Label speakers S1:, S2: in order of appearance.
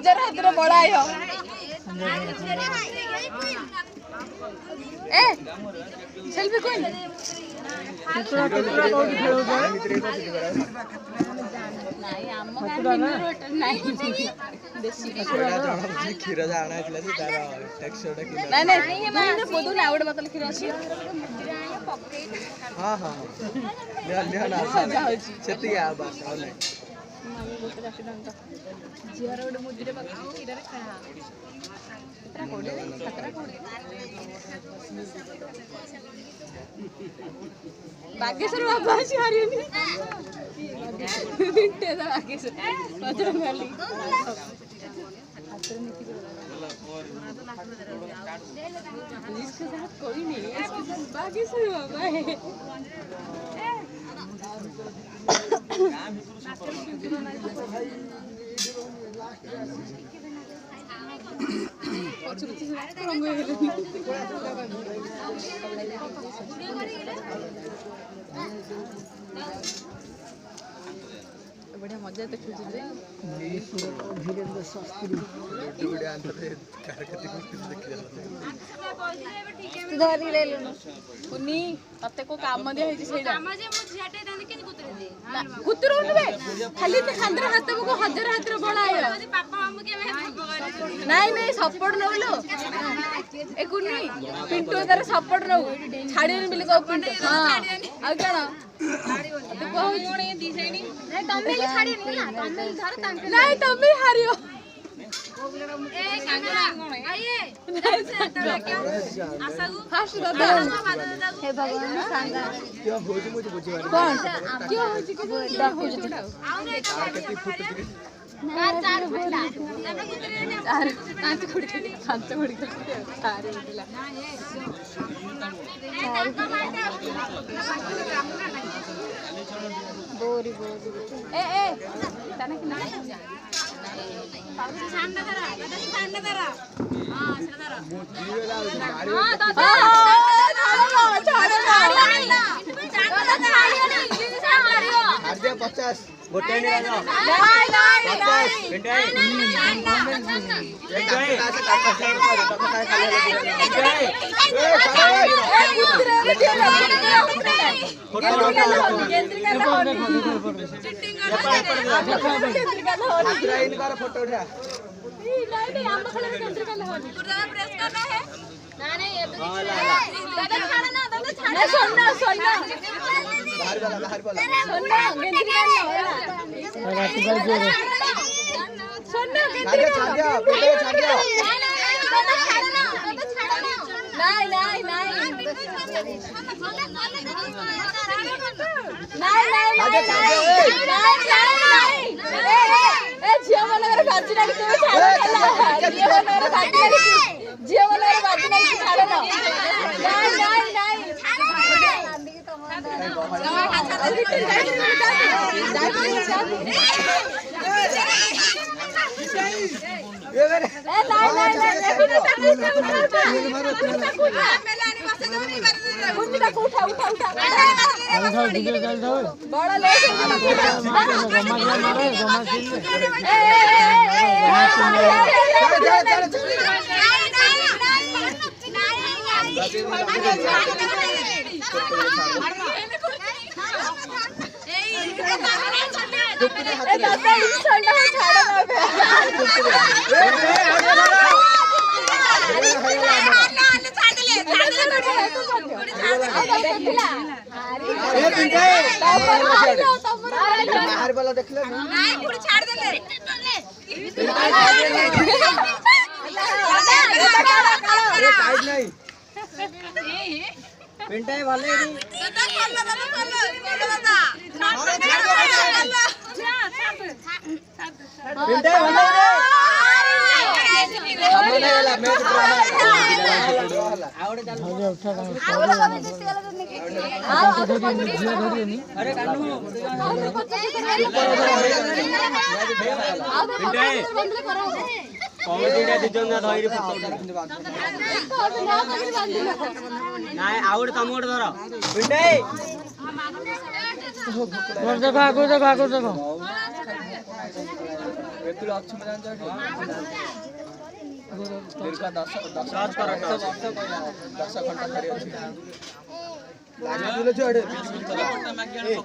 S1: हजार हाथ बड़ायो ए सेल्फी कोई
S2: क्षीर जाना
S1: बोतल क्षीर अच्छी
S2: हाँ हाँ
S1: झीर गोटे मुदीरे बागेश्वर बाबा अच्छी हारी बागेश्वर इसके साथ कोई नहीं है, इसके साथ बागेश्वर बाबा है। बढ़िया मजा तो खुजले धीरेन्द्र शास्त्री धरी ले लो कुनी तते को काम दिया है सेडा काम जे मु झियाटे दान के कुतरे दे कुतरो उठबे खाली ते खांदर हाथ को हजार हाथ बळायो पापा मामू के नहीं नहीं सपोर्ट नलो ए कुनी पिंटू तार सपोर्ट नो छाडियन बिल को पिंटू हां आ कण तो कहू कोन ए दी सैनी नहीं तमे ले छाडियन ना तमे धर तांके नहीं तमे हारियो ए कांगरा आइए आसागु फास्ट दादा हे भगवान सांगा क्यों होजी मुझे बुझे कौन क्यों होजी के होजी केती फुट चार फुटा चार कांच खुड़ी कांच खुड़ी सारे उठला बोरी बोरी ए तने कि ना छांडा करा छांडा करा हां छांडा करा हां दादा छांडा छांडा
S2: 50 गोटे नहीं
S1: नहीं
S2: फोटो उठा पिंटाई वाले ବେତୁଳ ଅଛୁ ମୁଁ ଜାଣିଛ ଦୀର୍ଘ 10 ଘଣ୍ଟା ଧରି ଅଛି